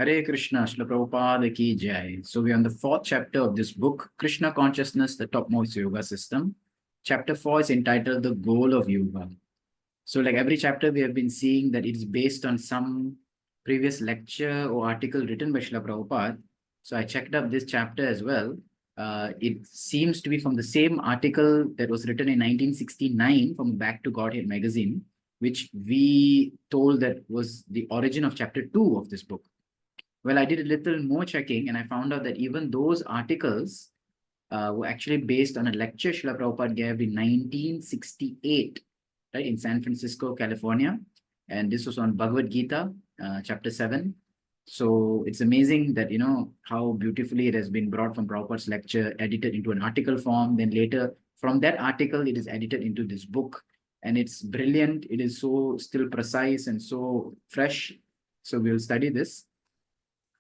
Hare Krishna, Srila Prabhupada ki jai. So we're on the fourth chapter of this book, Krishna Consciousness, the Topmost Yoga System. Chapter 4 is entitled The Goal of Yoga. So like every chapter, we have been seeing that it's based on some previous lecture or article written by Srila Prabhupada. So I checked up this chapter as well. It seems to be from the same article that was written in 1969 from Back to Godhead magazine, which we told that was the origin of chapter 2 of this book. Well, I did a little more checking and I found out that even those articles were actually based on a lecture Srila Prabhupada gave in 1968, right, in San Francisco, California. And this was on Bhagavad Gita, chapter 7. So it's amazing that, how beautifully it has been brought from Prabhupada's lecture, edited into an article form. Then later, from that article, it is edited into this book. And it's brilliant. It is so still precise and so fresh. So we'll study this.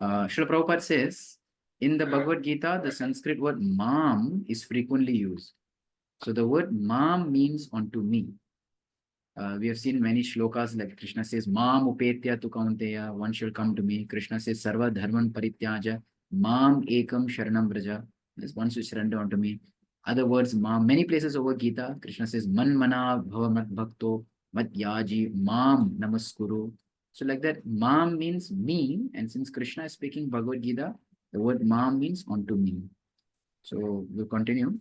Srila Prabhupada says, in the Bhagavad Gita, the Sanskrit word mam is frequently used. So the word mam means unto me. We have seen many shlokas like Krishna says, mam upetya tu kaunteya, one shall come to me. Krishna says, sarva dharman parityaja, mam ekam sharanam braja. There's one should surrender unto me. Other words, mam, many places over Gita, Krishna says, man mana bhava mat bhakto, mat yaji, mam namaskuru. So like that, mam means me. And since Krishna is speaking Bhagavad Gita, the word mam means unto me. So we'll continue.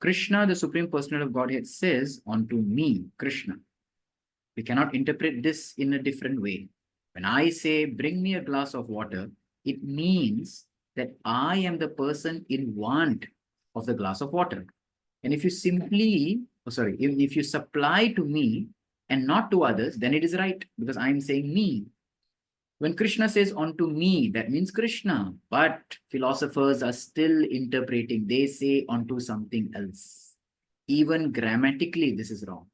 Krishna, the Supreme Personality of Godhead, says unto me, Krishna. We cannot interpret this in a different way. When I say, bring me a glass of water, it means that I am the person in want of the glass of water. And if you simply, if you supply to me and not to others, then it is right, because I am saying me. When Krishna says unto me, that means Krishna. But philosophers are still interpreting. They say unto something else. Even grammatically, this is wrong.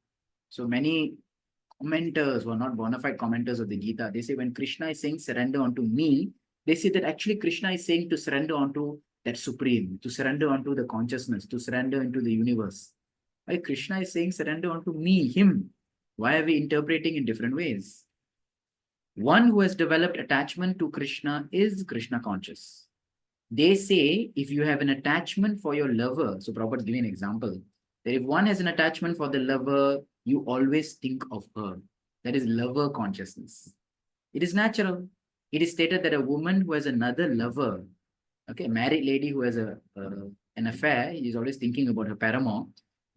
So many commenters who are not bona fide commenters of the Gita, they say when Krishna is saying surrender unto me, they say that actually Krishna is saying to surrender unto that supreme, to surrender unto the consciousness, to surrender into the universe. Why Krishna is saying surrender unto me, him? Why are we interpreting in different ways? One who has developed attachment to Krishna is Krishna conscious. They say if you have an attachment for your lover, so Prabhupada is giving an example, that if one has an attachment for the lover, you always think of her. That is lover consciousness. It is natural. It is stated that a woman who has another lover, okay, a married lady who has an affair, is always thinking about her paramour,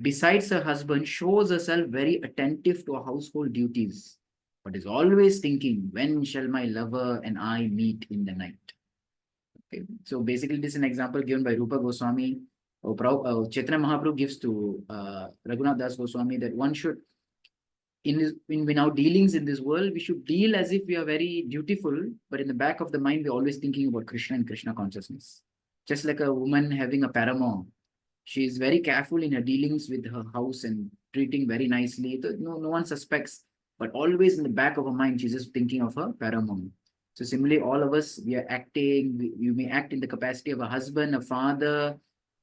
besides her husband, shows herself very attentive to her household duties, but is always thinking, when shall my lover and I meet in the night? Okay. So basically, this is an example given by Rupa Goswami. Chaitanya Mahaprabhu gives to Raghunath Das Goswami that one should, in our dealings in this world, we should deal as if we are very dutiful, but in the back of the mind, we're always thinking about Krishna and Krishna consciousness. Just like a woman having a paramour, she is very careful in her dealings with her house and treating very nicely. No one suspects, but always in the back of her mind, she's just thinking of her paramour. So similarly, all of us, we are acting, you may act in the capacity of a husband, a father,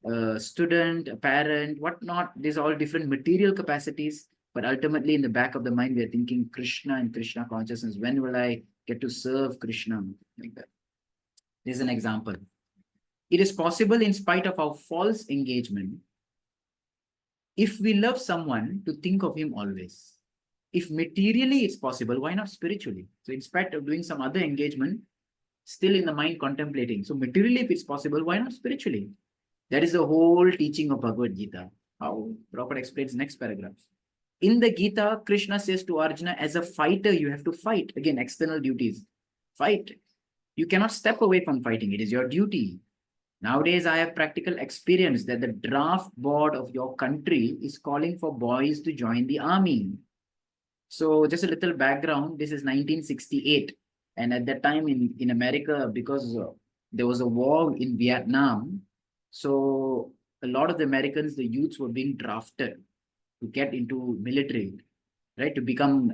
a student, a parent, whatnot. These are all different material capacities, but ultimately in the back of the mind, we are thinking Krishna and Krishna consciousness. When will I get to serve Krishna? Like that. This is an example. It is possible in spite of our false engagement, if we love someone, to think of him always. If materially it's possible, why not spiritually? So in spite of doing some other engagement, still in the mind contemplating. So materially, if it's possible, why not spiritually? That is the whole teaching of Bhagavad Gita. How Prabhupada explains next paragraph. In the Gita, Krishna says to Arjuna, as a fighter, you have to fight. Again, external duties. Fight. You cannot step away from fighting. It is your duty. Nowadays, I have practical experience that the draft board of your country is calling for boys to join the army. So just a little background, this is 1968. And at that time in America, because there was a war in Vietnam, so a lot of the Americans, the youths were being drafted to get into military, right? To become,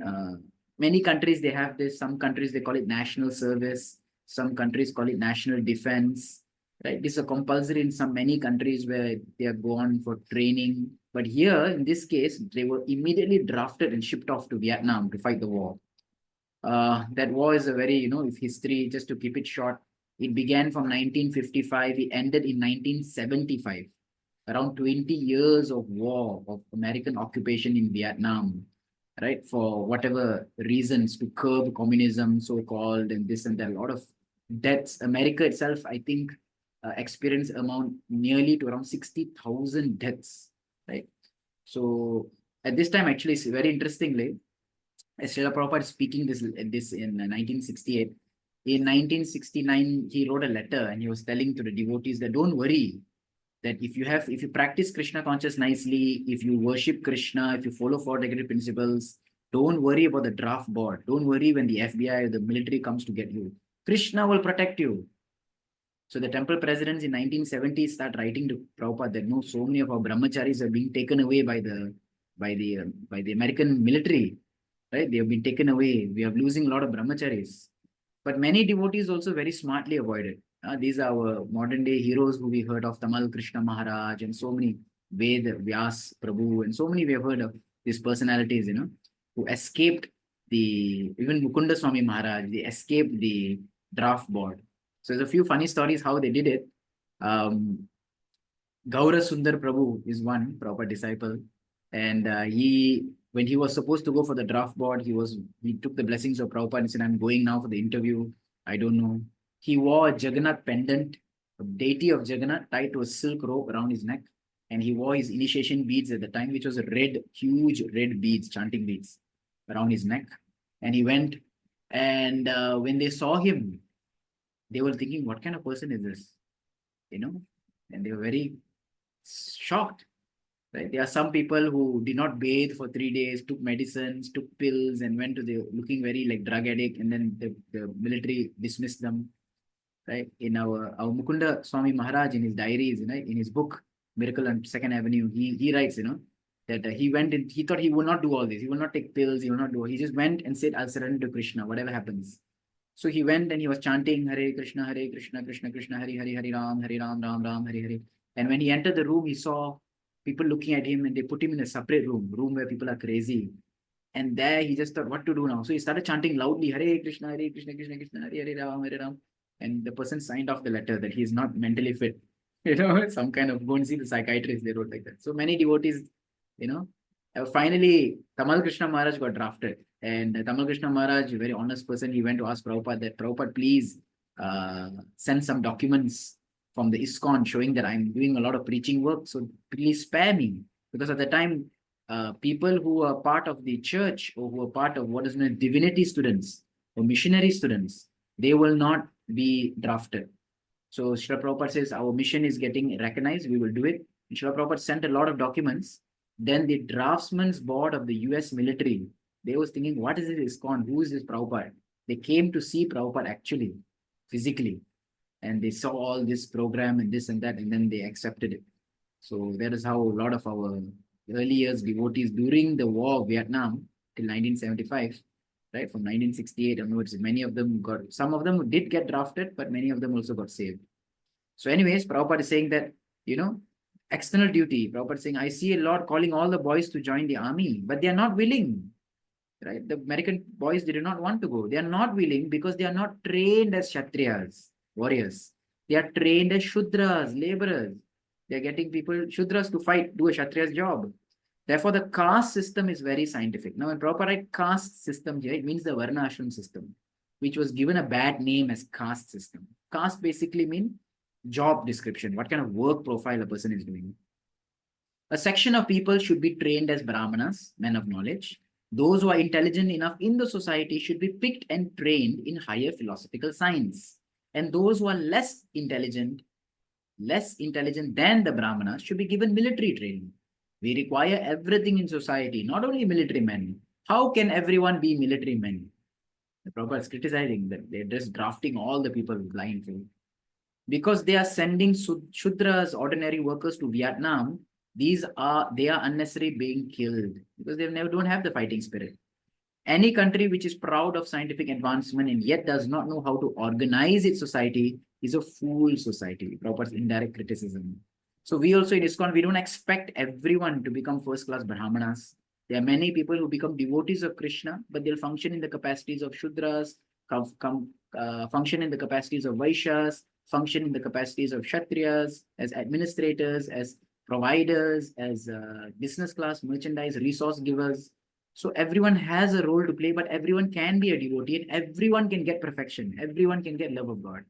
many countries, they have this, some countries, they call it national service. Some countries call it national defense, right? This is a compulsory in many countries where they are gone for training. But here, in this case, they were immediately drafted and shipped off to Vietnam to fight the war. That war is a very, if history, just to keep it short, it began from 1955, it ended in 1975. Around 20 years of war, of American occupation in Vietnam, right? For whatever reasons, to curb communism, so-called, and this and that, a lot of deaths. America itself, I think, experienced amount nearly to around 60,000 deaths, right? So at this time, actually, very interestingly, Srila Prabhupada speaking this in 1968. In 1969, he wrote a letter and he was telling to the devotees that don't worry, that if you practice Krishna conscious nicely, if you worship Krishna, if you follow four negative principles, don't worry about the draft board. Don't worry when the FBI or the military comes to get you. Krishna will protect you. So the temple presidents in 1970 start writing to Prabhupada that no, so many of our brahmacharis are being taken away by the American military, right? They have been taken away. We are losing a lot of brahmacharis. But many devotees also very smartly avoided. These are our modern day heroes who we heard of, Tamal Krishna Maharaj and so many, Ved Vyas Prabhu, and so many we have heard of these personalities, who escaped even Mukunda Swami Maharaj, they escaped the draft board. So there's a few funny stories how they did it. Gaura Sundar Prabhu is one proper disciple, and when he was supposed to go for the draft board, he took the blessings of Prabhupada and said, "I'm going now for the interview. I don't know." He wore a Jagannath pendant, a deity of Jagannath tied to a silk rope around his neck, and he wore his initiation beads at the time, which was a huge red beads, chanting beads around his neck. And he went, and when they saw him, they were thinking, "What kind of person is this?" And they were very shocked. Right? There are some people who did not bathe for 3 days, took medicines, took pills, and went to the looking very like drug addict, and then the military dismissed them. Right? In our Mukunda Swami Maharaj, in his diaries, in his book Miracle on Second Avenue, he writes, that he went in, he thought he would not do all this, he will not take pills, he will not do. He just went and said, "I'll surrender to Krishna, whatever happens." So he went and he was chanting Hare Krishna, Krishna Krishna, Hare Hare, Hare Ram, Ram, Hare Hare. And when he entered the room, he saw people looking at him, and they put him in a separate room where people are crazy. And there he just thought, what to do now? So he started chanting loudly, Hare Krishna, Krishna Krishna, Hare Ram, Hare Ram. And the person signed off the letter that he is not mentally fit. Some kind of, go and see the psychiatrist, they wrote like that. So many devotees, finally, Tamal Krishna Maharaj got drafted. And Tamal Krishna Maharaj, a very honest person, he went to ask Prabhupada that, "Prabhupada, please send some documents from the ISKCON showing that I'm doing a lot of preaching work. So please spare me." Because at the time, people who are part of the church or who are part of what is known as divinity students or missionary students, they will not be drafted. So Srila Prabhupada says, our mission is getting recognized, we will do it. And Srila Prabhupada sent a lot of documents. Then the draftsman's board of the US military, they was thinking, what is this ISKCON? Who is this Prabhupada? They came to see Prabhupada actually, physically. And they saw all this program and this and that, and then they accepted it. So that is how a lot of our early years devotees during the war of Vietnam till 1975, right, from 1968 onwards, some of them did get drafted, but many of them also got saved. So anyways, Prabhupada is saying that, external duty, Prabhupada is saying, I see a lot calling all the boys to join the army, but they are not willing. Right? The American boys, they do not want to go. They are not willing because they are not trained as Kshatriyas, warriors. They are trained as Shudras, laborers. They are getting people, Shudras, to fight, do a Kshatriya's job. Therefore, the caste system is very scientific. Now, when Prabhupada writes caste system here, it means the Varnashrama system, which was given a bad name as caste system. Caste basically means job description, what kind of work profile a person is doing. A section of people should be trained as Brahmanas, men of knowledge. Those who are intelligent enough in the society should be picked and trained in higher philosophical science. And those who are less intelligent than the Brahmanas should be given military training. We require everything in society, not only military men. How can everyone be military men? The Prabhupada is criticizing that they're just drafting all the people blindly. Because they are sending Shudras, ordinary workers, to Vietnam, they are unnecessarily being killed because they don't have the fighting spirit. Any country which is proud of scientific advancement and yet does not know how to organize its society is a fool society. Prabhupada's indirect criticism. So we also in ISKCON, we don't expect everyone to become first-class Brahmanas. There are many people who become devotees of Krishna, but they'll function in the capacities of Shudras, function in the capacities of Vaishyas, function in the capacities of Kshatriyas, as administrators, as providers, as business class, merchandise, resource givers. So everyone has a role to play, but everyone can be a devotee and everyone can get perfection. Everyone can get love of God.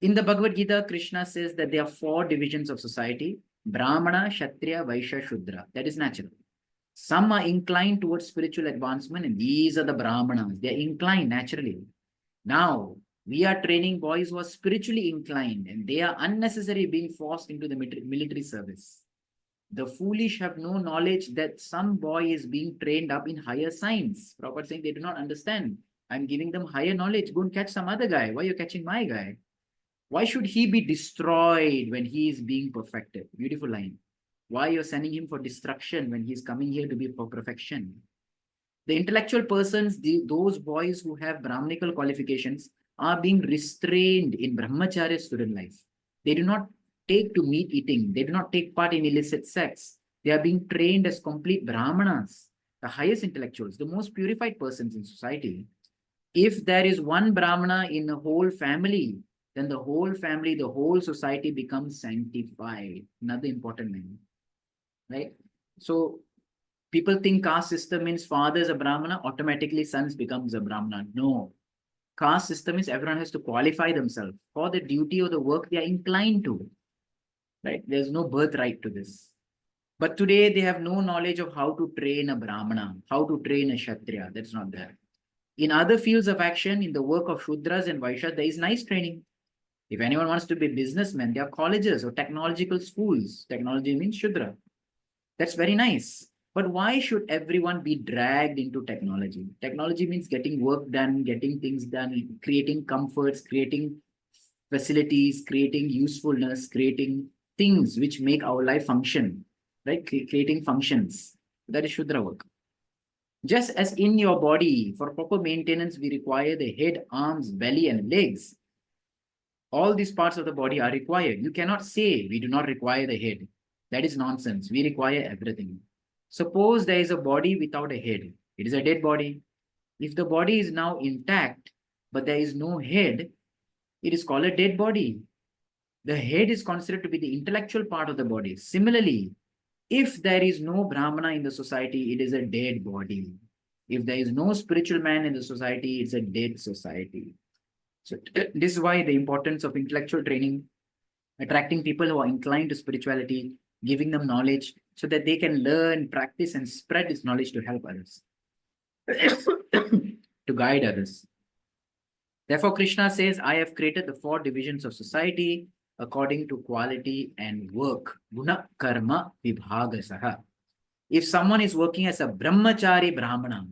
In the Bhagavad Gita, Krishna says that there are 4 divisions of society: Brahmana, Kshatriya, Vaishya, Shudra. That is natural. Some are inclined towards spiritual advancement, and these are the Brahmanas. They are inclined naturally. Now, we are training boys who are spiritually inclined, and they are unnecessarily being forced into the military service. The foolish have no knowledge that some boy is being trained up in higher science. Prabhupada saying they do not understand. I'm giving them higher knowledge. Go and catch some other guy. Why are you catching my guy? Why should he be destroyed when he is being perfected? Beautiful line. Why you're sending him for destruction when he's coming here to be for perfection? The intellectual persons, those boys who have Brahmanical qualifications, are being restrained in brahmacharya student life. They do not take to meat eating. They do not take part in illicit sex. They are being trained as complete Brahmanas, the highest intellectuals, the most purified persons in society. If there is one Brahmana in a whole family, then the whole family, the whole society becomes sanctified. Another important thing, right? So people think caste system means father is a Brahmana, automatically sons becomes a Brahmana. No. Caste system is everyone has to qualify themselves for the duty or the work they are inclined to, right? There's no birthright to this. But today they have no knowledge of how to train a Brahmana, how to train a Kshatriya. That's not there. In other fields of action, in the work of Shudras and Vaishyas, there is nice training. If anyone wants to be a businessman, there are colleges or technological schools. Technology means Shudra. That's very nice. But why should everyone be dragged into technology? Technology means getting work done, getting things done, creating comforts, creating facilities, creating usefulness, creating things which make our life function, right? Creating functions. That is Shudra work. Just as in your body, for proper maintenance, we require the head, arms, belly, and legs. All these parts of the body are required. You cannot say we do not require the head. That is nonsense. We require everything. Suppose there is a body without a head. It is a dead body. If the body is now intact, but there is no head, it is called a dead body. The head is considered to be the intellectual part of the body. Similarly, if there is no Brahmana in the society, it is a dead body. If there is no spiritual man in the society, it's a dead society. So this is why the importance of intellectual training, attracting people who are inclined to spirituality, giving them knowledge so that they can learn, practice, and spread this knowledge to help others, to guide others. Therefore, Krishna says, I have created the 4 divisions of society according to quality and work. Guna karma vibhagasaha. If someone is working as a brahmachari brahmana,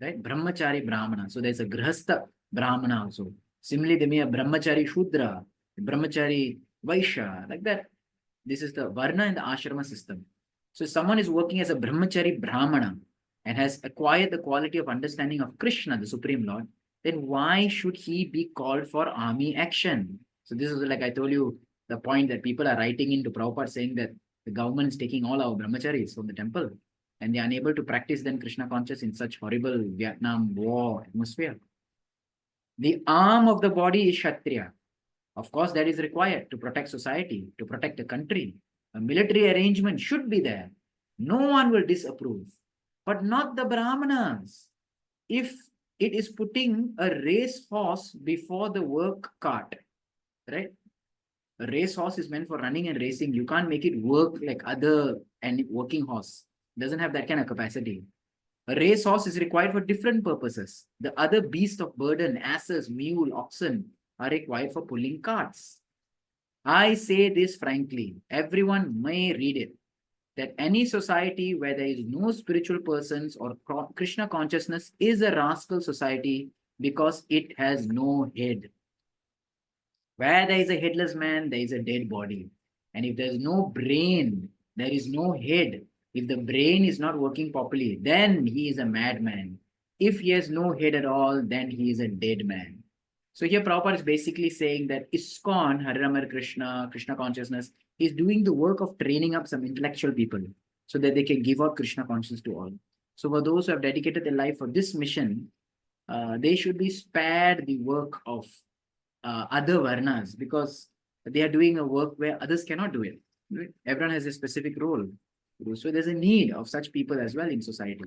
right? Brahmachari brahmana. So there's a grihastha brahmana also. Similarly, there may be a brahmachari shudra, brahmachari vaishya, like that. This is the varna and the ashrama system. So if someone is working as a brahmachari brahmana and has acquired the quality of understanding of Krishna, the Supreme Lord, then why should he be called for army action? So this is like I told you, the point that people are writing into Prabhupada saying that the government is taking all our brahmacharis from the temple and they are unable to practice then Krishna consciousness in such horrible Vietnam war atmosphere. The arm of the body is Kshatriya. Of course, that is required to protect society, to protect the country. A military arrangement should be there. No one will disapprove, but not the Brahmanas. If it is putting a race horse before the work cart, right? A race horse is meant for running and racing. You can't make it work like other and working horse. It doesn't have that kind of capacity. A race horse is required for different purposes. The other beasts of burden, asses, mule, oxen, are required for pulling carts. I say this frankly, everyone may read it, that any society where there is no spiritual persons or Krishna consciousness is a rascal society because it has no head. Where there is a headless man, there is a dead body. And if there is no brain, there is no head. If the brain is not working properly, then he is a madman. If he has no head at all, then he is a dead man. So here Prabhupada is basically saying that ISKCON, Hare Rama Krishna, Krishna consciousness, is doing the work of training up some intellectual people so that they can give out Krishna consciousness to all. So for those who have dedicated their life for this mission, they should be spared the work of other Varnas, because they are doing a work where others cannot do it. Right? Everyone has a specific role. So there's a need of such people as well in society.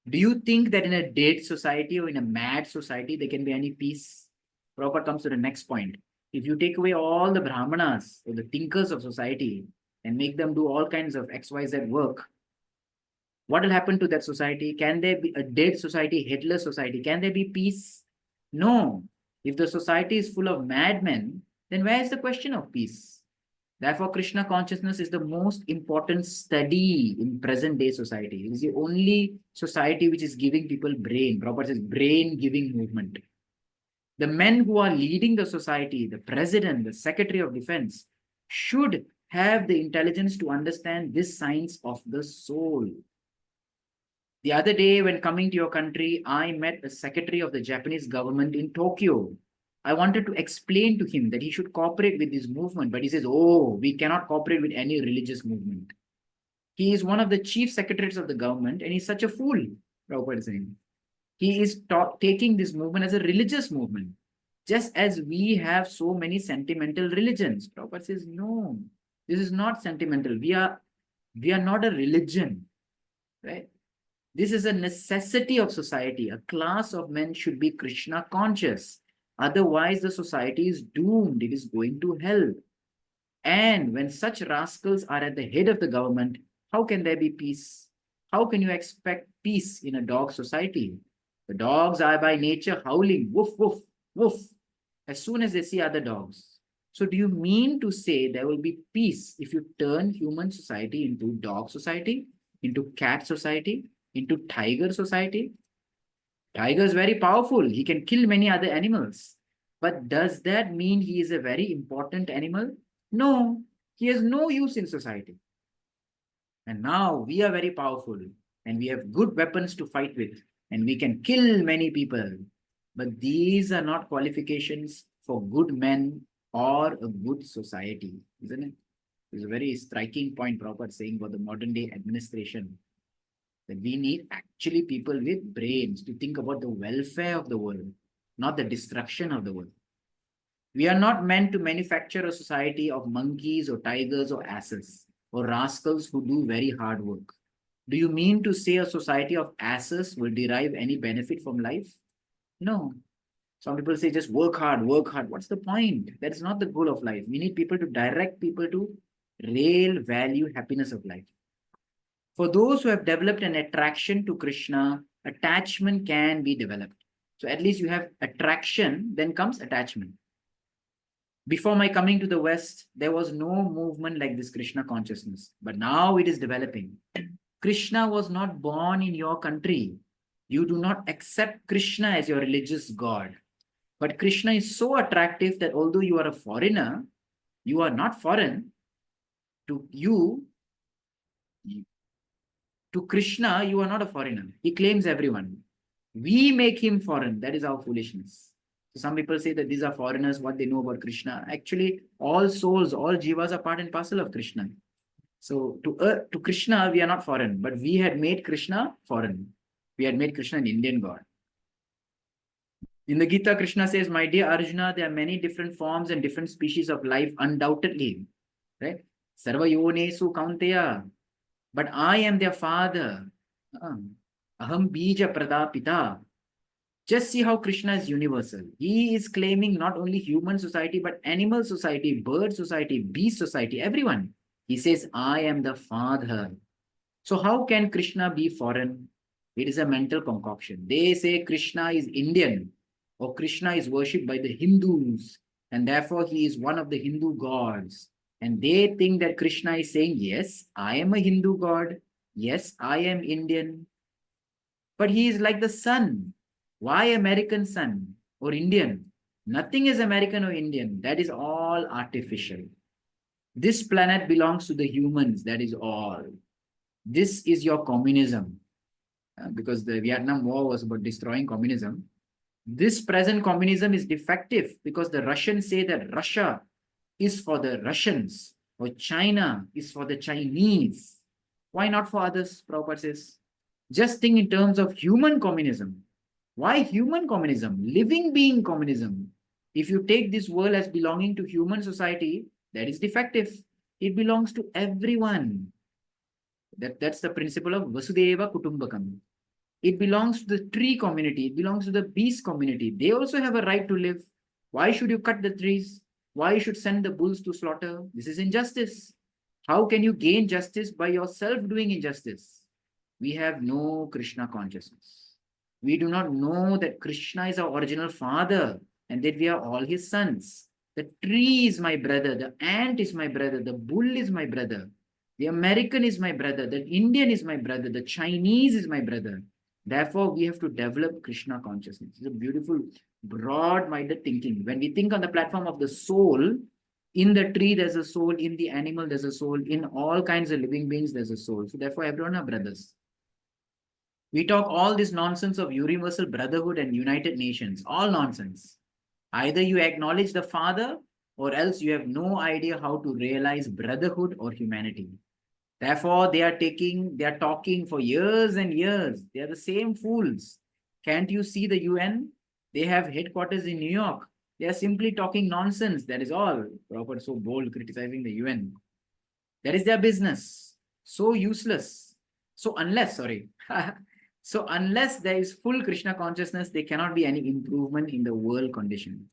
Do you think that in a dead society or in a mad society, there can be any peace? Prabhupada comes to the next point. If you take away all the Brahmanas or the thinkers of society and make them do all kinds of XYZ work, what will happen to that society? Can there be a dead society, headless society? Can there be peace? No. If the society is full of madmen, then where is the question of peace? Therefore, Krishna consciousness is the most important study in present day society. It is the only society which is giving people brain. Prabhupada says brain giving movement. The men who are leading the society, the president, the secretary of defense, should have the intelligence to understand this science of the soul. The other day, when coming to your country, I met a secretary of the Japanese government in Tokyo. I wanted to explain to him that he should cooperate with this movement, but he says, oh, we cannot cooperate with any religious movement. He is one of the chief secretaries of the government, and he's such a fool, Prabhupada is saying. He is taking this movement as a religious movement, just as we have so many sentimental religions. Prabhupada says, no, this is not sentimental. We are not a religion, right? This is a necessity of society. A class of men should be Krishna conscious. Otherwise, the society is doomed. It is going to hell. And when such rascals are at the head of the government, how can there be peace? How can you expect peace in a dog society? The dogs are by nature howling, woof, woof, woof, as soon as they see other dogs. So do you mean to say there will be peace if you turn human society into dog society, into cat society, into tiger society? Tiger is very powerful. He can kill many other animals. But does that mean he is a very important animal? No, he has no use in society. And now we are very powerful and we have good weapons to fight with and we can kill many people. But these are not qualifications for good men or a good society, isn't it? It's a very striking point Prabhupada saying about the modern day administration. That we need actually people with brains to think about the welfare of the world, not the destruction of the world. We are not meant to manufacture a society of monkeys or tigers or asses or rascals who do very hard work. Do you mean to say a society of asses will derive any benefit from life? No. Some people say just work hard, work hard. What's the point? That is not the goal of life. We need people to direct people to real value happiness of life. For those who have developed an attraction to Krishna, attachment can be developed. So at least you have attraction, then comes attachment. Before my coming to the West, there was no movement like this Krishna consciousness, but now it is developing. Krishna was not born in your country. You do not accept Krishna as your religious God. But Krishna is so attractive that although you are a foreigner, you are not foreign. To you, to Krishna, you are not a foreigner. He claims everyone. We make him foreign. That is our foolishness. So some people say that these are foreigners, what they know about Krishna. Actually, all souls, all jivas are part and parcel of Krishna. So to Krishna, we are not foreign, but we had made Krishna foreign. We had made Krishna an Indian God. In the Gita, Krishna says, my dear Arjuna, there are many different forms and different species of life, undoubtedly. Right? Sarva yonesu kaunteya. But I am their father. Aham bija pradapita. Just see how Krishna is universal. He is claiming not only human society, but animal society, bird society, beast society, everyone. He says, I am the father. So how can Krishna be foreign? It is a mental concoction. They say Krishna is Indian or Krishna is worshipped by the Hindus and therefore he is one of the Hindu gods. And they think that Krishna is saying, yes, I am a Hindu god. Yes, I am Indian. But he is like the sun. Why American sun or Indian? Nothing is American or Indian. That is all artificial. This planet belongs to the humans. That is all. This is your communism. Because the Vietnam War was about destroying communism. This present communism is defective because the Russians say that Russia is for the Russians or China is for the Chinese. Why not for others? Prabhupada says. Just think in terms of human communism. Why human communism? Living being communism. If you take this world as belonging to human society, that is defective. It belongs to everyone. That's the principle of Vasudeva Kutumbakam. It belongs to the tree community. It belongs to the beast community. They also have a right to live. Why should you cut the trees? Why you should send the bulls to slaughter? This is injustice. How can you gain justice by yourself doing injustice? We have no Krishna consciousness. We do not know that Krishna is our original father and that we are all his sons. The tree is my brother. The ant is my brother. The bull is my brother. The American is my brother. The Indian is my brother. The Chinese is my brother. Therefore, we have to develop Krishna consciousness. It's a beautiful, broad-minded thinking. When we think on the platform of the soul, in the tree, there's a soul. In the animal, there's a soul. In all kinds of living beings, there's a soul. So therefore, everyone are brothers. We talk all this nonsense of universal brotherhood and United Nations. All nonsense. Either you acknowledge the Father or else you have no idea how to realize brotherhood or humanity. Therefore, they are talking for years and years. They are the same fools. Can't you see the UN? They have headquarters in New York. They are simply talking nonsense. That is all. Prabhupada so bold criticizing the UN. That is their business. So useless. So unless there is full Krishna consciousness, there cannot be any improvement in the world condition.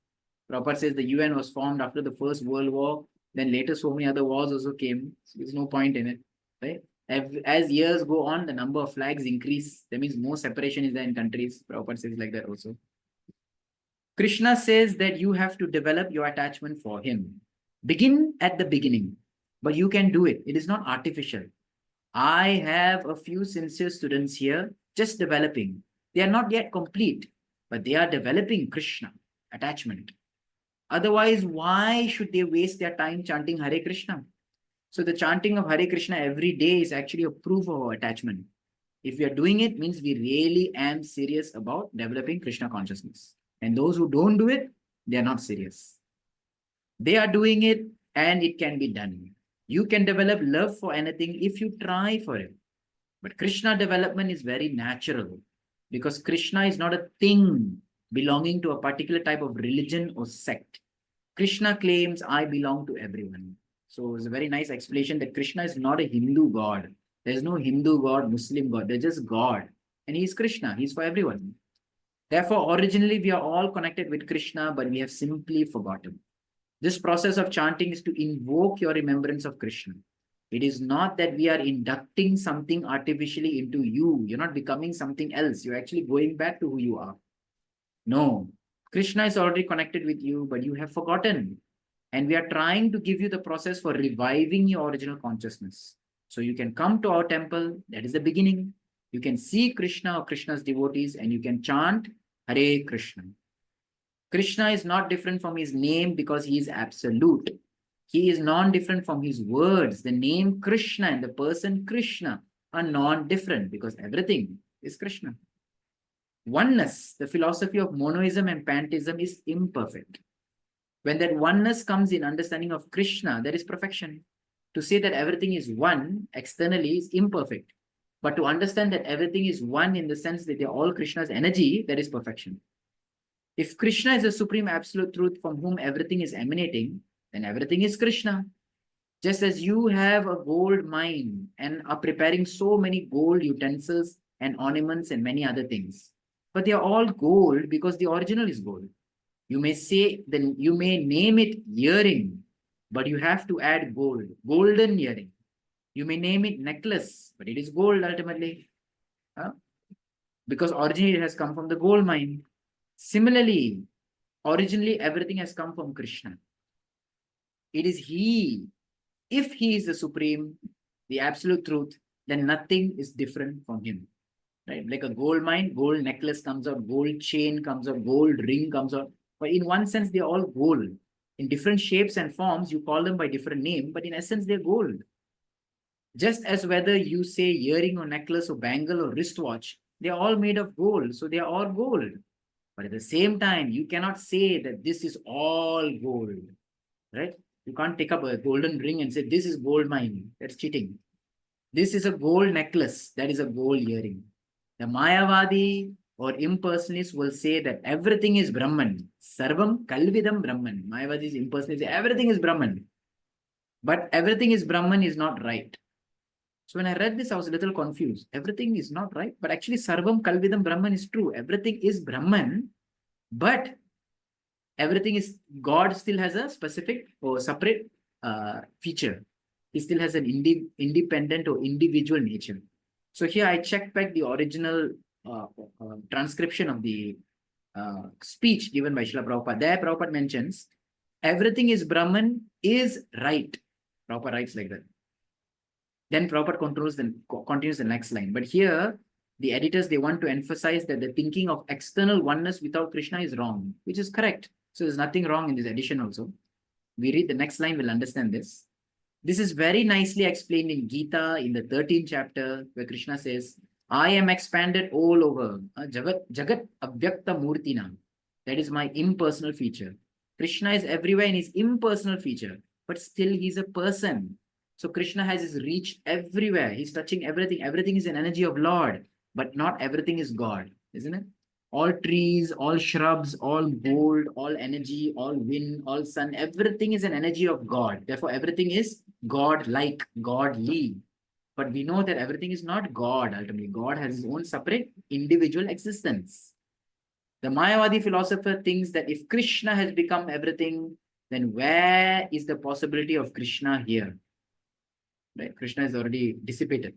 Prabhupada says the UN was formed after the First World War. Then later so many other wars also came. So there's no point in it. Right? As years go on, the number of flags increase. That means more separation is there in countries. Prabhupada says like that also. Krishna says that you have to develop your attachment for him. Begin at the beginning, but you can do it. It is not artificial. I have a few sincere students here just developing. They are not yet complete, but they are developing Krishna, attachment. Otherwise, why should they waste their time chanting Hare Krishna? So the chanting of Hare Krishna every day is actually a proof of our attachment. If we are doing it, means we really am serious about developing Krishna consciousness. And those who don't do it, they are not serious. They are doing it and it can be done. You can develop love for anything if you try for it. But Krishna development is very natural because Krishna is not a thing belonging to a particular type of religion or sect. Krishna claims, I belong to everyone. So it's a very nice explanation that Krishna is not a Hindu god. There's no Hindu god, Muslim god. There's just God. And he is Krishna. He's for everyone. Therefore, originally we are all connected with Krishna, but we have simply forgotten. This process of chanting is to invoke your remembrance of Krishna. It is not that we are inducting something artificially into you. You're not becoming something else. You're actually going back to who you are. No. Krishna is already connected with you, but you have forgotten. And we are trying to give you the process for reviving your original consciousness. So you can come to our temple. That is the beginning. You can see Krishna or Krishna's devotees and you can chant Hare Krishna. Krishna is not different from his name because he is absolute. He is non-different from his words. The name Krishna and the person Krishna are non-different because everything is Krishna. Oneness, the philosophy of monoism and pantheism, is imperfect. When that oneness comes in understanding of Krishna, there is perfection. To say that everything is one externally is imperfect. But to understand that everything is one in the sense that they're all Krishna's energy, that is perfection. If Krishna is the supreme absolute truth from whom everything is emanating, then everything is Krishna. Just as you have a gold mine and are preparing so many gold utensils and ornaments and many other things. But they are all gold because the original is gold. You may say, then you may name it earring, but you have to add gold, golden earring. You may name it necklace, but it is gold ultimately. Because originally it has come from the gold mine. Similarly, originally everything has come from Krishna. It is he. If he is the supreme, the absolute truth, then nothing is different from him. Right? Like a gold mine, gold necklace comes out, gold chain comes out, gold ring comes out. But in one sense, they're all gold. In different shapes and forms, you call them by different name, but in essence, they're gold. Just as whether you say earring or necklace or bangle or wristwatch, they're all made of gold. So they are all gold. But at the same time, you cannot say that this is all gold. Right? You can't take up a golden ring and say, this is gold mine. That's cheating. This is a gold necklace. That is a gold earring. The Mayavadi or impersonalists will say that everything is Brahman. Sarvam Kalvidam Brahman. Mayavadis, impersonalists say everything is Brahman. But everything is Brahman is not right. So when I read this, I was a little confused. Everything is not right. But actually, Sarvam Kalvidam Brahman is true. Everything is Brahman. But everything is, God still has a specific or separate feature. He still has an independent or individual nature. So here I checked back the original transcription of the speech given by Srila Prabhupada. There Prabhupada mentions, everything is Brahman is right. Prabhupada writes like that. Then Prabhupada continues the next line. But here, the editors, they want to emphasize that the thinking of external oneness without Krishna is wrong, which is correct. So there's nothing wrong in this edition also. We read the next line, we'll understand this. This is very nicely explained in Gita in the 13th chapter, where Krishna says, I am expanded all over. Jagat Abhyakta Murtina. That is my impersonal feature. Krishna is everywhere in his impersonal feature, but still he's a person. So Krishna has his reach everywhere. He's touching everything. Everything is an energy of Lord, but not everything is God, isn't it? All trees, all shrubs, all gold, all energy, all wind, all sun, everything is an energy of God. Therefore, everything is God-like, godly. But we know that everything is not God, ultimately. God has his own separate individual existence. The Mayavadi philosopher thinks that if Krishna has become everything, then where is the possibility of Krishna here? Right? Krishna is already dissipated.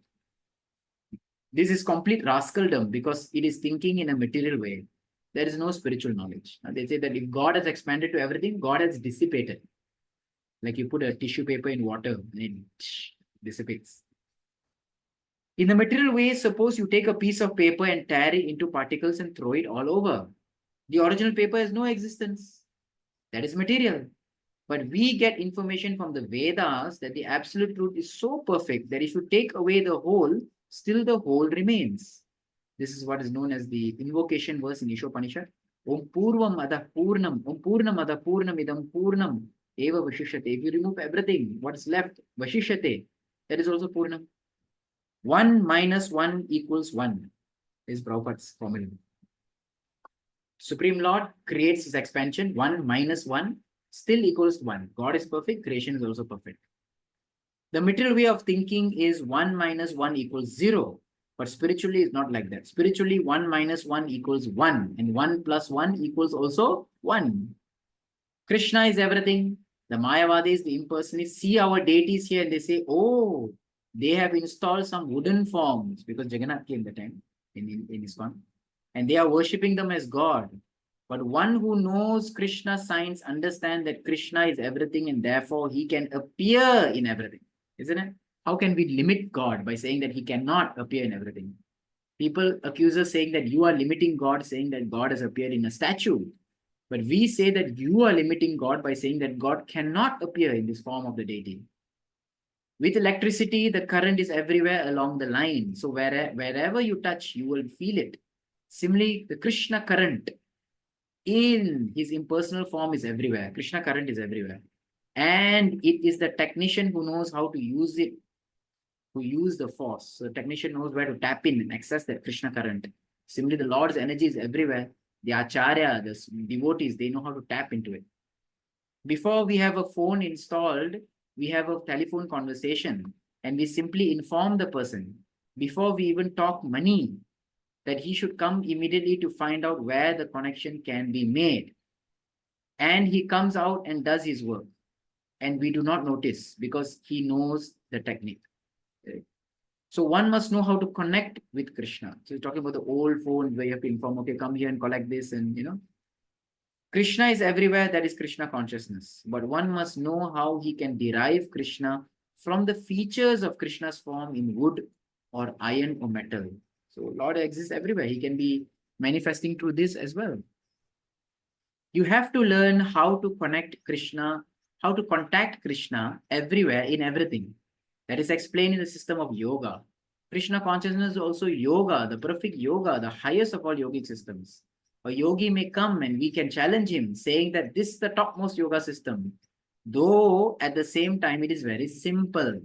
This is complete rascaldom because it is thinking in a material way. There is no spiritual knowledge. They say that if God has expanded to everything, God has dissipated. Like you put a tissue paper in water and it dissipates. In the material way, suppose you take a piece of paper and tear it into particles and throw it all over. The original paper has no existence. That is material. But we get information from the Vedas that the absolute truth is so perfect that if you take away the whole, still the whole remains. This is what is known as the invocation verse in Ishopanishad. Om Purvam Adah Purnam, Om Purnam Adah Purnam Idam Purnam Eva Vashishyate. If you remove everything, what's left? Vashishyate. That is also Purnam. 1 minus 1 equals 1 is Prabhupada's formula. Supreme Lord creates his expansion. 1 minus 1 still equals 1. God is perfect. Creation is also perfect. The material way of thinking is 1 minus 1 equals 0. But spiritually, it's not like that. Spiritually, 1 minus 1 equals 1. And 1 plus 1 equals also 1. Krishna is everything. The Mayavadis, the impersonalists, see our deities here and they say, oh, they have installed some wooden forms because Jagannath came the time in ISKCON. And they are worshipping them as God. But one who knows Krishna science understands that Krishna is everything and therefore he can appear in everything. Isn't it? How can we limit God by saying that he cannot appear in everything? People accuse us saying that you are limiting God, saying that God has appeared in a statue. But we say that you are limiting God by saying that God cannot appear in this form of the deity. With electricity, the current is everywhere along the line. So wherever you touch, you will feel it. Similarly, the Krishna current in his impersonal form is everywhere. Krishna current is everywhere. And it is the technician who knows how to use it, who use the force. So the technician knows where to tap in and access that Krishna current. Similarly, the Lord's energy is everywhere. The Acharya, the devotees, they know how to tap into it. Before we have a phone installed, we have a telephone conversation and we simply inform the person before we even talk money that he should come immediately to find out where the connection can be made. And he comes out and does his work. And we do not notice because he knows the technique. So one must know how to connect with Krishna. So he's talking about the old phone where you have to inform, okay, come here and collect this and, Krishna is everywhere, that is Krishna consciousness. But one must know how he can derive Krishna from the features of Krishna's form in wood or iron or metal. So Lord exists everywhere. He can be manifesting through this as well. You have to learn how to connect Krishna, how to contact Krishna everywhere in everything. That is explained in the system of yoga. Krishna consciousness is also yoga, the perfect yoga, the highest of all yogic systems. A yogi may come and we can challenge him saying that this is the topmost yoga system. Though at the same time, it is very simple.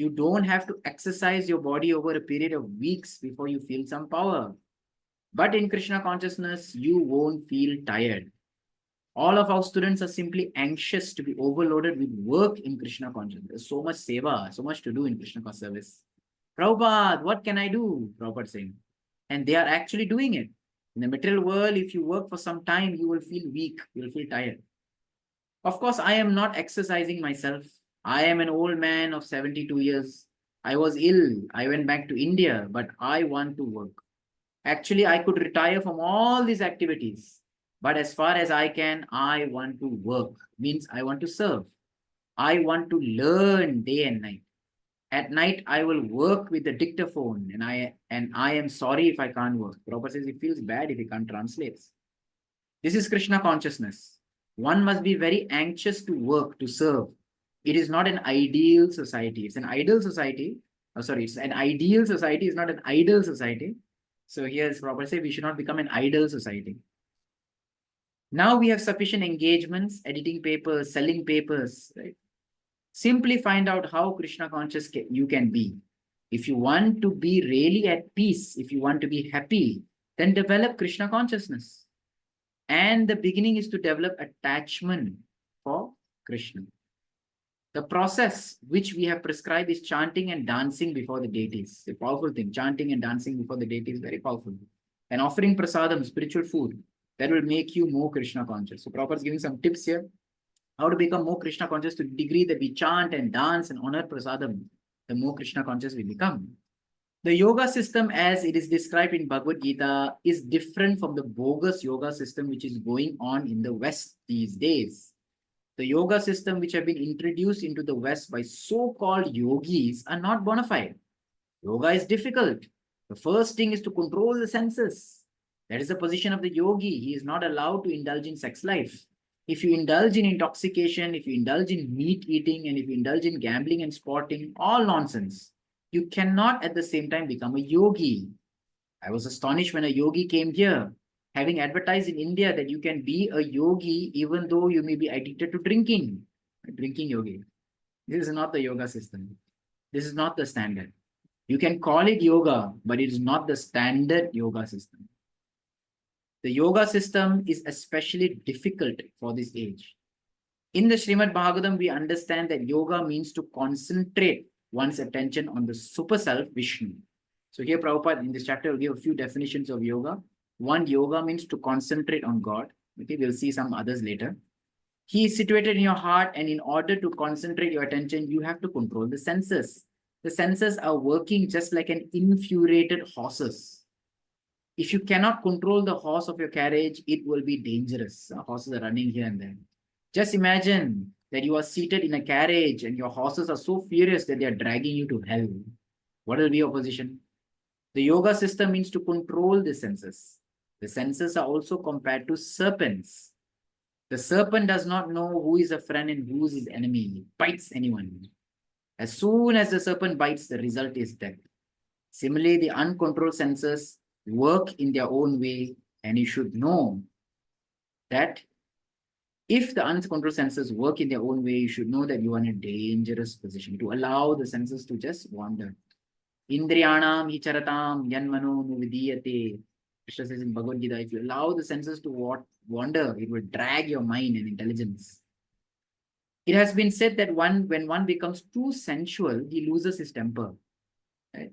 You don't have to exercise your body over a period of weeks before you feel some power. But in Krishna consciousness, you won't feel tired. All of our students are simply anxious to be overloaded with work in Krishna consciousness. There's so much seva, so much to do in Krishna consciousness service. Prabhupada, what can I do? Prabhupada saying. And they are actually doing it. In the material world, if you work for some time, you will feel weak, you will feel tired. Of course, I am not exercising myself. I am an old man of 72 years. I was ill. I went back to India, but I want to work. Actually, I could retire from all these activities. But as far as I can, I want to work. Means I want to serve. I want to learn day and night. At night, I will work with the dictaphone, and I am sorry if I can't work. Prabhupada says he feels bad if he can't translate. This is Krishna consciousness. One must be very anxious to work, to serve. It is not an ideal society. It's an ideal society. Oh, sorry, it's an ideal society. It's not an ideal society. So here's Prabhupada say we should not become an idle society. Now we have sufficient engagements, editing papers, selling papers, right? Simply find out how Krishna conscious you can be. If you want to be really at peace, if you want to be happy, then develop Krishna consciousness. And the beginning is to develop attachment for Krishna. The process which we have prescribed is chanting and dancing before the deities. A powerful thing. Chanting and dancing before the deity is very powerful. And offering prasadam, spiritual food, that will make you more Krishna conscious. So Prabhupada is giving some tips here. How to become more Krishna conscious to the degree that we chant and dance and honor prasadam, the more Krishna conscious we become. The yoga system as it is described in Bhagavad Gita is different from the bogus yoga system which is going on in the West these days. The yoga system which have been introduced into the West by so-called yogis are not bona fide. Yoga is difficult. The first thing is to control the senses. That is the position of the yogi. He is not allowed to indulge in sex life. If you indulge in intoxication, if you indulge in meat eating, and if you indulge in gambling and sporting, all nonsense. You cannot at the same time become a yogi. I was astonished when a yogi came here, having advertised in India that you can be a yogi even though you may be addicted to drinking. Drinking yogi. This is not the yoga system. This is not the standard. You can call it yoga, but it is not the standard yoga system. The yoga system is especially difficult for this age. In the Srimad Bhagavatam, we understand that yoga means to concentrate one's attention on the super self, Vishnu. So here Prabhupada in this chapter will give a few definitions of yoga. One, yoga means to concentrate on God. Okay, we'll see some others later. He is situated in your heart, and in order to concentrate your attention, you have to control the senses. The senses are working just like an infuriated horses. If you cannot control the horse of your carriage, it will be dangerous. Horses are running here and there. Just imagine that you are seated in a carriage and your horses are so furious that they are dragging you to hell. What will be your position? The yoga system means to control the senses. The senses are also compared to serpents. The serpent does not know who is a friend and who is his enemy. It bites anyone. As soon as the serpent bites, the result is death. Similarly, the uncontrolled senses work in their own way, and you should know that if the uncontrolled senses work in their own way, you should know that you are in a dangerous position to allow the senses to just wander. Indriyanam hicharatam yanmano nuvidiyate. Krishna says in Bhagavad Gita, if you allow the senses to wander, it will drag your mind and intelligence. It has been said that when one becomes too sensual, he loses his temper. Right?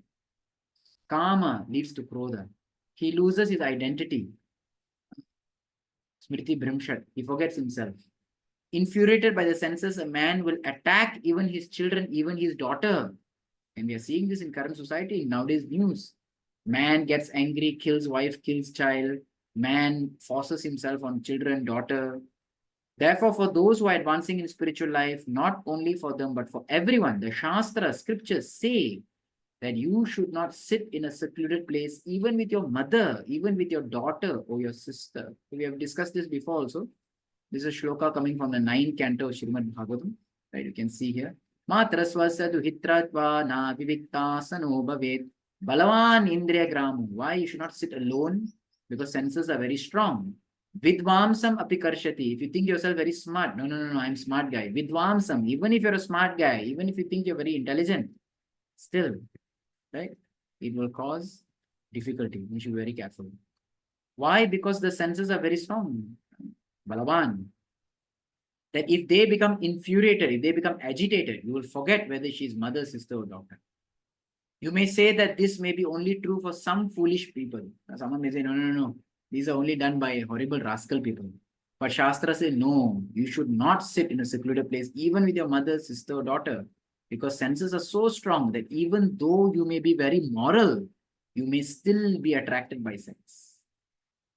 Kama leads to krodha. He loses his identity. Smriti Bhrimshat. He forgets himself. Infuriated by the senses, a man will attack even his children, even his daughter. And we are seeing this in current society, in nowadays news. Man gets angry, kills wife, kills child. Man forces himself on children, daughter. Therefore, for those who are advancing in spiritual life, not only for them, but for everyone, the Shastras, scriptures say that you should not sit in a secluded place, even with your mother, even with your daughter or your sister. We have discussed this before also. This is a shloka coming from the 9th canto of Srimad Bhagavatam. Right, you can see here. Matra swasa duhitratva na vivikta sano bhavet balavan indriya gramu. Why you should not sit alone? Because senses are very strong. Vidvamsam apikarshati. If you think yourself very smart, no, I'm smart guy. Vidvamsam, even if you're a smart guy, even if you think you're very intelligent, Still, right? It will cause difficulty. We should be very careful. Why? Because the senses are very strong. Balaban. That if they become infuriated, if they become agitated, you will forget whether she is mother, sister, or daughter. You may say that this may be only true for some foolish people. Someone may say, no, no, no, no. These are only done by horrible rascal people. But Shastra says, no, you should not sit in a secluded place, even with your mother, sister, or daughter, because senses are so strong that even though you may be very moral, you may still be attracted by sex.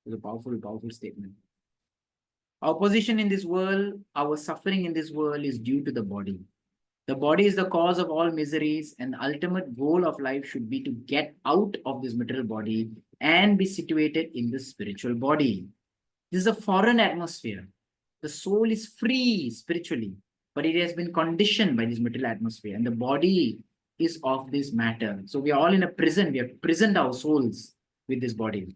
It's a powerful, powerful statement. Our position in this world, our suffering in this world is due to the body. The body is the cause of all miseries, and the ultimate goal of life should be to get out of this material body and be situated in the spiritual body. This is a foreign atmosphere. The soul is free spiritually, but it has been conditioned by this material atmosphere, and the body is of this matter. So we are all in a prison. We have prisoned our souls with this body.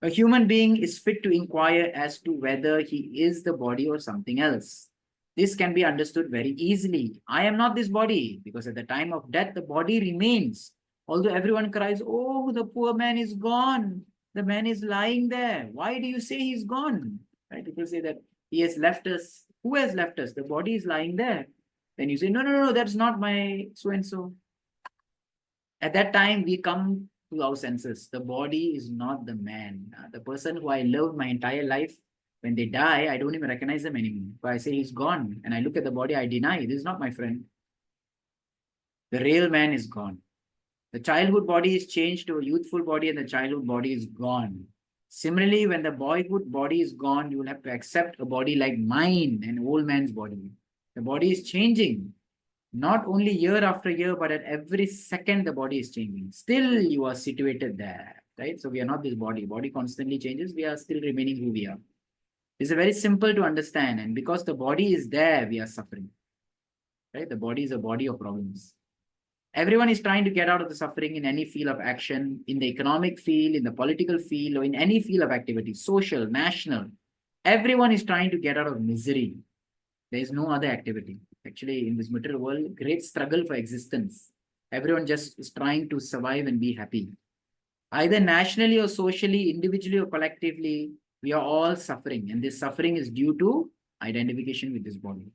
A human being is fit to inquire as to whether he is the body or something else. This can be understood very easily. I am not this body, because at the time of death, the body remains. Although everyone cries, oh, the poor man is gone. The man is lying there. Why do you say he's gone? Right? People say that he has left us. Who has left us? The body is lying there. Then you say, no, no, no, that's not my so-and-so. At that time, we come to our senses. The body is not the man. The person who I loved my entire life, when they die, I don't even recognize them anymore. But I say he's gone. And I look at the body, I deny, this is not my friend. The real man is gone. The childhood body is changed to a youthful body, and the childhood body is gone. Similarly, when the boyhood body is gone, you will have to accept a body like mine, an old man's body. The body is changing. Not only year after year, but at every second, the body is changing. Still, you are situated there, right? So we are not this body. Body constantly changes. We are still remaining who we are. It's very simple to understand. And because the body is there, we are suffering, right? The body is a body of problems. Everyone is trying to get out of the suffering in any field of action, in the economic field, in the political field, or in any field of activity, social, national. Everyone is trying to get out of misery. There is no other activity. Actually, in this material world, great struggle for existence. Everyone just is trying to survive and be happy. Either nationally or socially, individually or collectively, we are all suffering. And this suffering is due to identification with this body.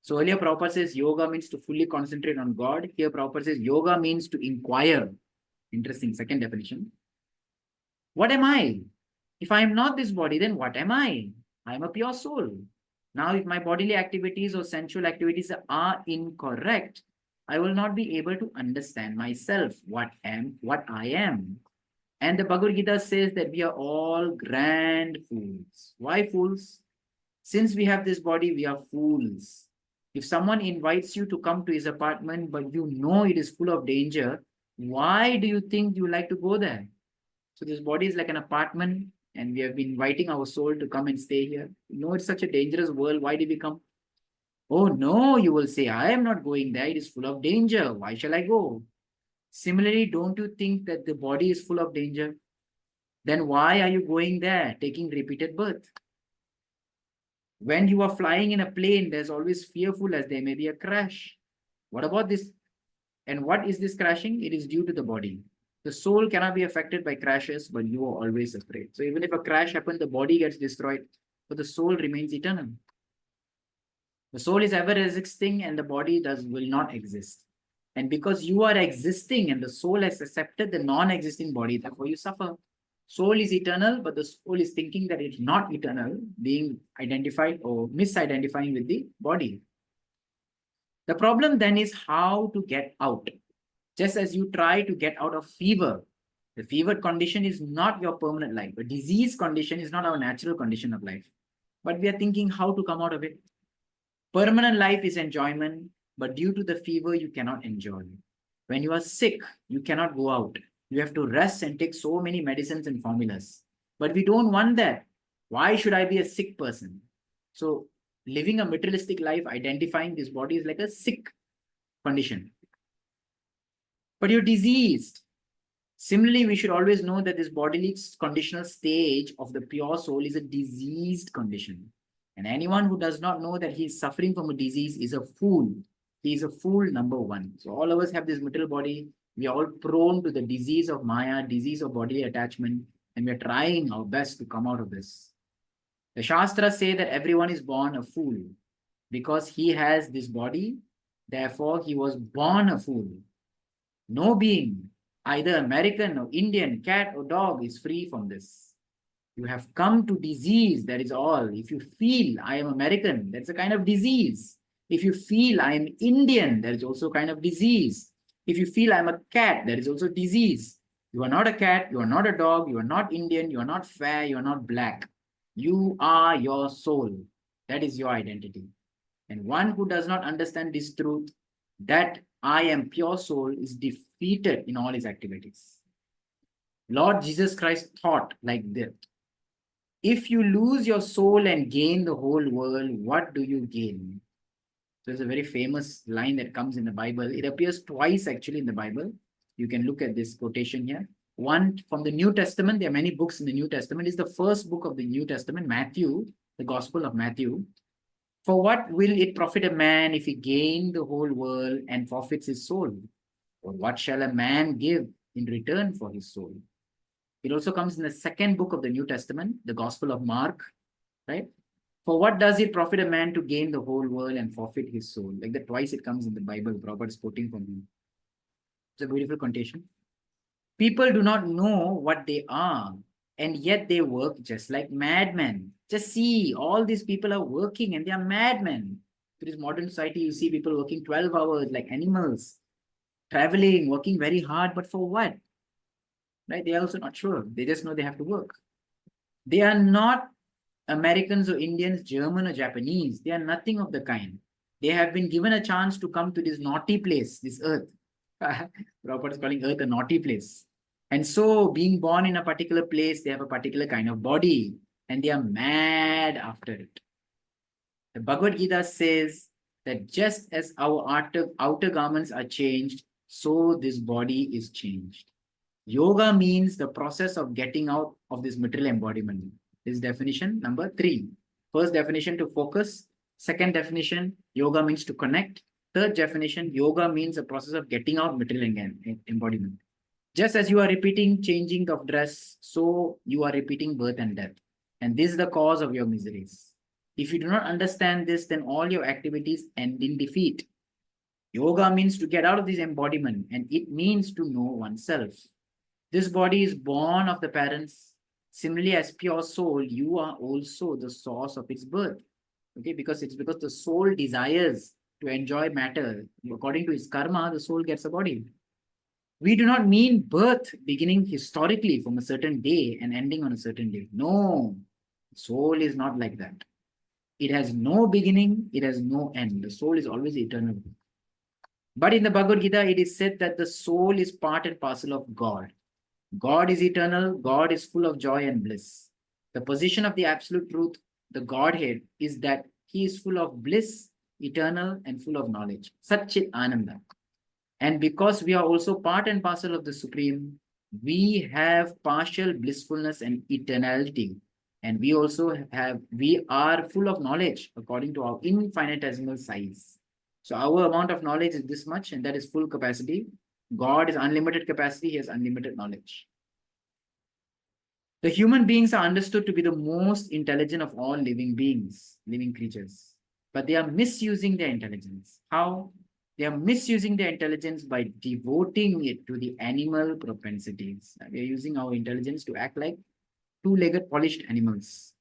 So earlier Prabhupada says yoga means to fully concentrate on God. Here Prabhupada says yoga means to inquire. Interesting, second definition. What am I? If I am not this body, then what am I? I am a pure soul. Now, if my bodily activities or sensual activities are incorrect, I will not be able to understand myself, what I am. And the Bhagavad Gita says that we are all grand fools. Why fools? Since we have this body, we are fools. If someone invites you to come to his apartment, but you know it is full of danger, why do you think you like to go there? So this body is like an apartment, and we have been inviting our soul to come and stay here. You know, it's such a dangerous world. Why did we come? Oh, no, you will say, I am not going there. It is full of danger. Why shall I go? Similarly, don't you think that the body is full of danger? Then why are you going there, taking repeated birth? When you are flying in a plane, there's always fearful as there may be a crash. What about this? And what is this crashing? It is due to the body. The soul cannot be affected by crashes, but you are always afraid. So even if a crash happens, the body gets destroyed, but the soul remains eternal. The soul is ever existing and the body will not exist. And because you are existing and the soul has accepted the non-existing body, therefore you suffer. Soul is eternal, but the soul is thinking that it's not eternal, being identified or misidentifying with the body. The problem then is how to get out. Just as you try to get out of fever, the fever condition is not your permanent life. A disease condition is not our natural condition of life. But we are thinking how to come out of it. Permanent life is enjoyment, but due to the fever, you cannot enjoy. When you are sick, you cannot go out. You have to rest and take so many medicines and formulas. But we don't want that. Why should I be a sick person? So living a materialistic life, identifying this body is like a sick condition. But you're diseased. Similarly, we should always know that this bodily conditional stage of the pure soul is a diseased condition. And anyone who does not know that he is suffering from a disease is a fool. He is a fool number one. So all of us have this material body. We are all prone to the disease of Maya, disease of body attachment, and we are trying our best to come out of this. The Shastras say that everyone is born a fool because he has this body. Therefore, he was born a fool. No being, either American or Indian, cat or dog, is free from this. You have come to disease, that is all. If you feel I am American, that's a kind of disease. If you feel I am Indian, that is also a kind of disease. If you feel I'm a cat, that is also disease. You are not a cat, you are not a dog, you are not Indian, you are not fair, you are not black. You are your soul. That is your identity. And one who does not understand this truth, that I am pure soul, is defeated in all his activities. Lord Jesus Christ thought like that. If you lose your soul and gain the whole world, what do you gain? There's a very famous line that comes in the Bible. It appears twice actually in the Bible. You can look at this quotation here. One from the New Testament. There are many books in the New Testament. It's the first book of the New Testament, Matthew, the Gospel of Matthew. For what will it profit a man if he gain the whole world and forfeits his soul? Or what shall a man give in return for his soul? It also comes in the second book of the New Testament, the Gospel of Mark, right? For what does it profit a man to gain the whole world and forfeit his soul? Like that twice it comes in the Bible. Prabhupada is quoting from him. It's a beautiful quotation. People do not know what they are, and yet they work just like madmen. Just see, all these people are working and they are madmen. In this modern society, you see people working 12 hours like animals, traveling, working very hard, but for what? Right? They are also not sure. They just know they have to work. They are not Americans or Indians, German or Japanese. They are nothing of the kind. They have been given a chance to come to this naughty place, this earth. Prabhupada is calling earth a naughty place. And so being born in a particular place, they have a particular kind of body and they are mad after it. The Bhagavad Gita says that just as our outer garments are changed, so this body is changed. Yoga means the process of getting out of this material embodiment. This is definition number 3. First definition, to focus. Second definition, yoga means to connect. Third definition, yoga means the process of getting out material embodiment. Just as you are repeating changing of dress, so you are repeating birth and death. And this is the cause of your miseries. If you do not understand this, then all your activities end in defeat. Yoga means to get out of this embodiment, and it means to know oneself. This body is born of the parents. Similarly, as pure soul, you are also the source of its birth. Okay, because it's because the soul desires to enjoy matter. According to its karma, the soul gets a body. We do not mean birth beginning historically from a certain day and ending on a certain day. No, soul is not like that. It has no beginning, it has no end. The soul is always eternal. But in the Bhagavad Gita, it is said that the soul is part and parcel of God. God is eternal, God is full of joy and bliss. The position of the absolute truth, the Godhead, is that he is full of bliss, eternal, and full of knowledge. Satchit Ananda. And because we are also part and parcel of the Supreme, we have partial blissfulness and eternality. And we are full of knowledge according to our infinitesimal size. So our amount of knowledge is this much, and that is full capacity. God is unlimited capacity, he has unlimited knowledge. The human beings are understood to be the most intelligent of all living beings, living creatures. But they are misusing their intelligence. How? They are misusing their intelligence by devoting it to the animal propensities. We are using our intelligence to act like two-legged polished animals.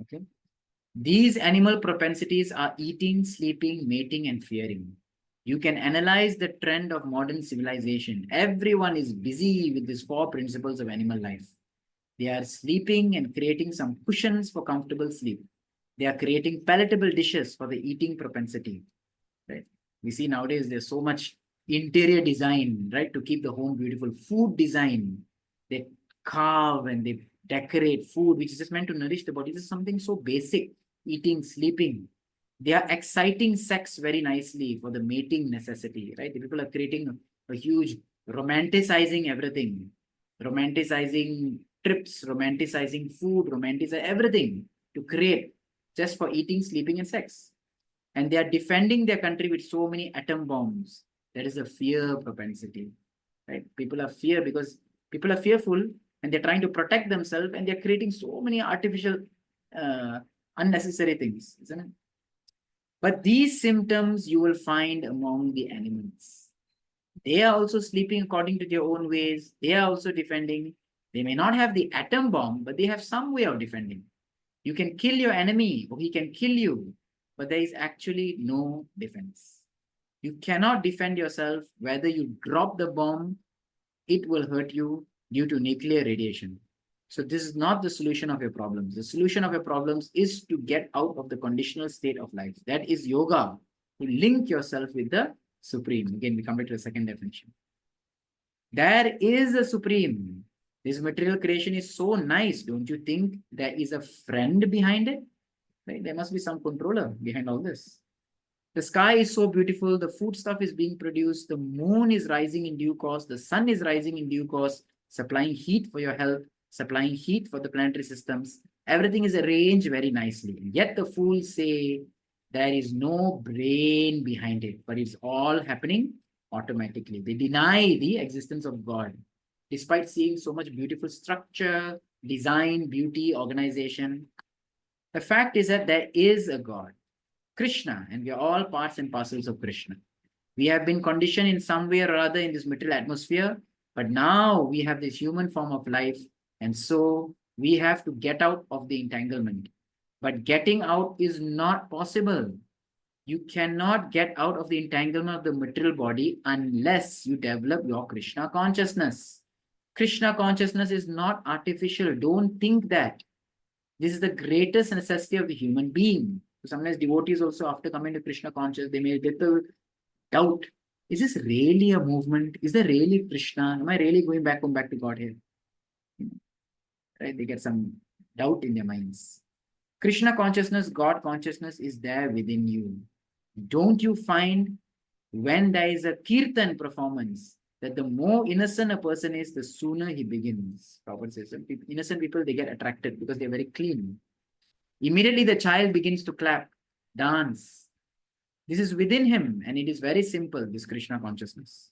Okay. These animal propensities are eating, sleeping, mating, and fearing. You can analyze the trend of modern civilization. Everyone is busy with these 4 principles of animal life. They are sleeping and creating some cushions for comfortable sleep. They are creating palatable dishes for the eating propensity. Right? We see nowadays there's so much interior design, right, to keep the home beautiful. Food design. They carve and they decorate food, which is just meant to nourish the body. This is something so basic. Eating, sleeping. They are exciting sex very nicely for the mating necessity, right? The people are creating a huge romanticizing everything, romanticizing trips, romanticizing food, romanticizing everything to create just for eating, sleeping, and sex. and they are defending their country with so many atom bombs. There is a fear propensity, right? People are fear because people are fearful and they're trying to protect themselves and they're creating so many artificial, unnecessary things, isn't it? But these symptoms you will find among the animals. They are also sleeping according to their own ways. They are also defending. They may not have the atom bomb, but they have some way of defending. You can kill your enemy or he can kill you, but there is actually no defense. You cannot defend yourself. Whether you drop the bomb, it will hurt you due to nuclear radiation. So this is not the solution of your problems. The solution of your problems is to get out of the conditional state of life. That is yoga, to link yourself with the Supreme. Again, we come back to the second definition. There is a Supreme. This material creation is so nice. Don't you think there is a friend behind it? Right? There must be some controller behind all this. The sky is so beautiful. The food stuff is being produced. The moon is rising in due course. The sun is rising in due course, supplying heat for your health, supplying heat for the planetary systems. Everything is arranged very nicely. Yet the fools say there is no brain behind it, but it's all happening automatically. They deny the existence of God, despite seeing so much beautiful structure, design, beauty, organization. The fact is that there is a God, Krishna, and we are all parts and parcels of Krishna. We have been conditioned in some way or other in this material atmosphere, but now we have this human form of life, and so we have to get out of the entanglement. But getting out is not possible. You cannot get out of the entanglement of the material body unless you develop your Krishna consciousness. Krishna consciousness is not artificial. Don't think that. This is the greatest necessity of the human being. So sometimes devotees also, after coming to Krishna consciousness, they may get a doubt. Is this really a movement? Is there really Krishna? Am I really going back to God here? Right? They get some doubt in their minds. Krishna consciousness, God consciousness is there within you. Don't you find when there is a kirtan performance that the more innocent a person is, the sooner he begins? Prabhupada says, innocent people, they get attracted because they're very clean. Immediately the child begins to clap, dance. This is within him and it is very simple, this Krishna consciousness.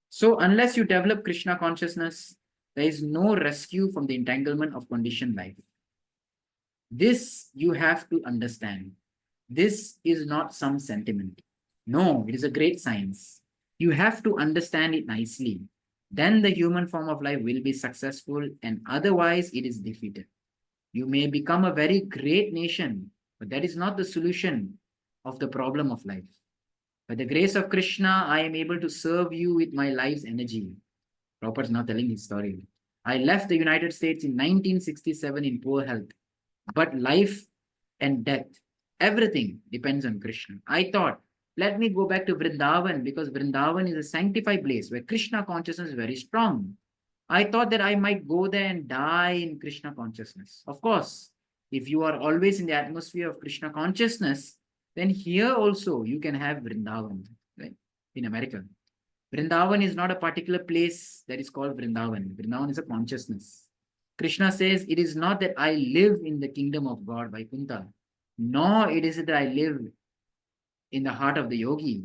So unless you develop Krishna consciousness, there is no rescue from the entanglement of conditioned life. This you have to understand. This is not some sentiment. No, it is a great science. You have to understand it nicely. Then the human form of life will be successful, and otherwise it is defeated. You may become a very great nation, but that is not the solution of the problem of life. By the grace of Krishna, I am able to serve you with my life's energy. Prabhupada is now telling his story. I left the United States in 1967 in poor health, but life and death, everything depends on Krishna. I thought, let me go back to Vrindavan because Vrindavan is a sanctified place where Krishna consciousness is very strong. I thought that I might go there and die in Krishna consciousness. Of course, if you are always in the atmosphere of Krishna consciousness, then here also you can have Vrindavan, right? In America. Vrindavan is not a particular place that is called Vrindavan. Vrindavan is a consciousness. Krishna says, it is not that I live in the kingdom of God, Vaikuntha, nor it is that I live in the heart of the yogi.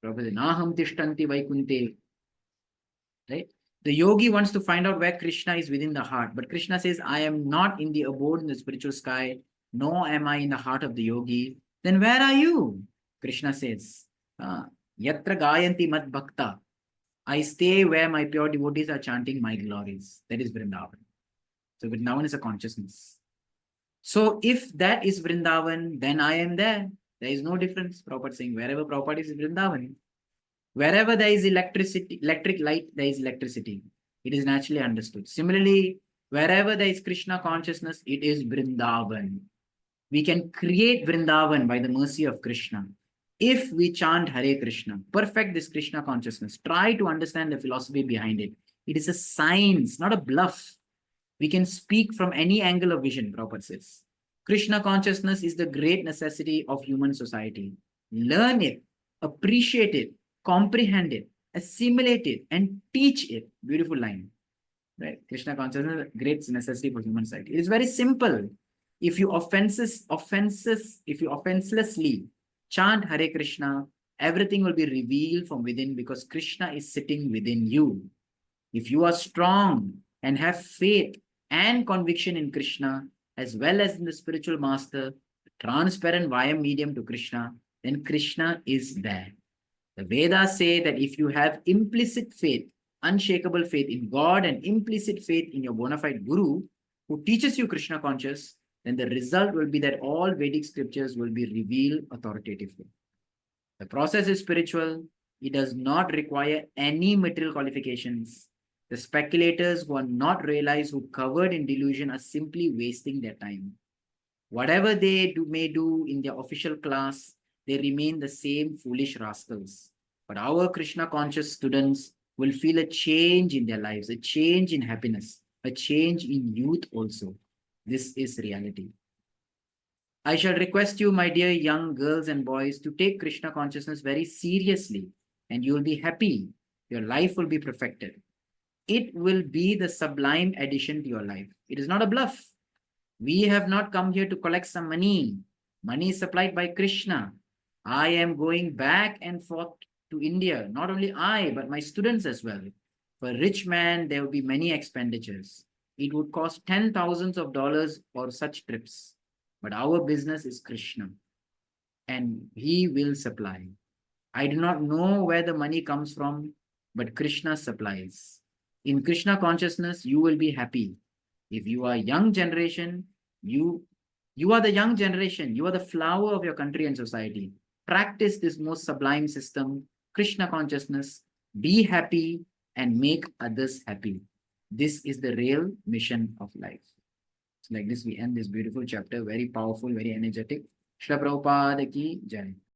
Prabhupada, Naham Tishtanti Vaikunte. Right? The yogi wants to find out where Krishna is within the heart. But Krishna says, I am not in the abode in the spiritual sky, nor am I in the heart of the yogi. Then where are you? Krishna says, Yatra Gayanti Mat Bhakta. I stay where my pure devotees are chanting my glories. That is Vrindavan. So Vrindavan is a consciousness. So if that is Vrindavan, then I am there. There is no difference. Prabhupada saying, wherever Prabhupada is Vrindavan. Wherever there is electricity, electric light, there is electricity. It is naturally understood. Similarly, wherever there is Krishna consciousness, it is Vrindavan. We can create Vrindavan by the mercy of Krishna. If we chant Hare Krishna, perfect this Krishna consciousness, try to understand the philosophy behind it. It is a science, not a bluff. We can speak from any angle of vision, Prabhupada says. Krishna consciousness is the great necessity of human society. Learn it, appreciate it, comprehend it, assimilate it, and teach it. Beautiful line. Right? Krishna consciousness is a great necessity for human society. It is very simple. If you offenselessly chant Hare Krishna, everything will be revealed from within because Krishna is sitting within you. If you are strong and have faith and conviction in Krishna, as well as in the spiritual master, transparent via medium to Krishna, then Krishna is there. The Vedas say that if you have implicit faith, unshakable faith in God and implicit faith in your bona fide guru who teaches you Krishna conscious, then the result will be that all Vedic scriptures will be revealed authoritatively. The process is spiritual. It does not require any material qualifications. The speculators who are not realized, who covered in delusion, are simply wasting their time. Whatever they may do in their official class, they remain the same foolish rascals. But our Krishna conscious students will feel a change in their lives, a change in happiness, a change in youth also. This is reality. I shall request you, my dear young girls and boys, to take Krishna consciousness very seriously, and you will be happy. Your life will be perfected. It will be the sublime addition to your life. It is not a bluff. We have not come here to collect some money. Money is supplied by Krishna. I am going back and forth to India. Not only I, but my students as well. For a rich man, there will be many expenditures. It would cost $10,000s of dollars for such trips. But our business is Krishna, and he will supply. I do not know where the money comes from, but Krishna supplies. In Krishna consciousness, you will be happy. If you are young generation, you are the young generation. You are the flower of your country and society. Practice this most sublime system, Krishna consciousness. Be happy and make others happy. This is the real mission of life. So like this, we end this beautiful chapter. Very powerful, very energetic. Srila Prabhupada ki Jai.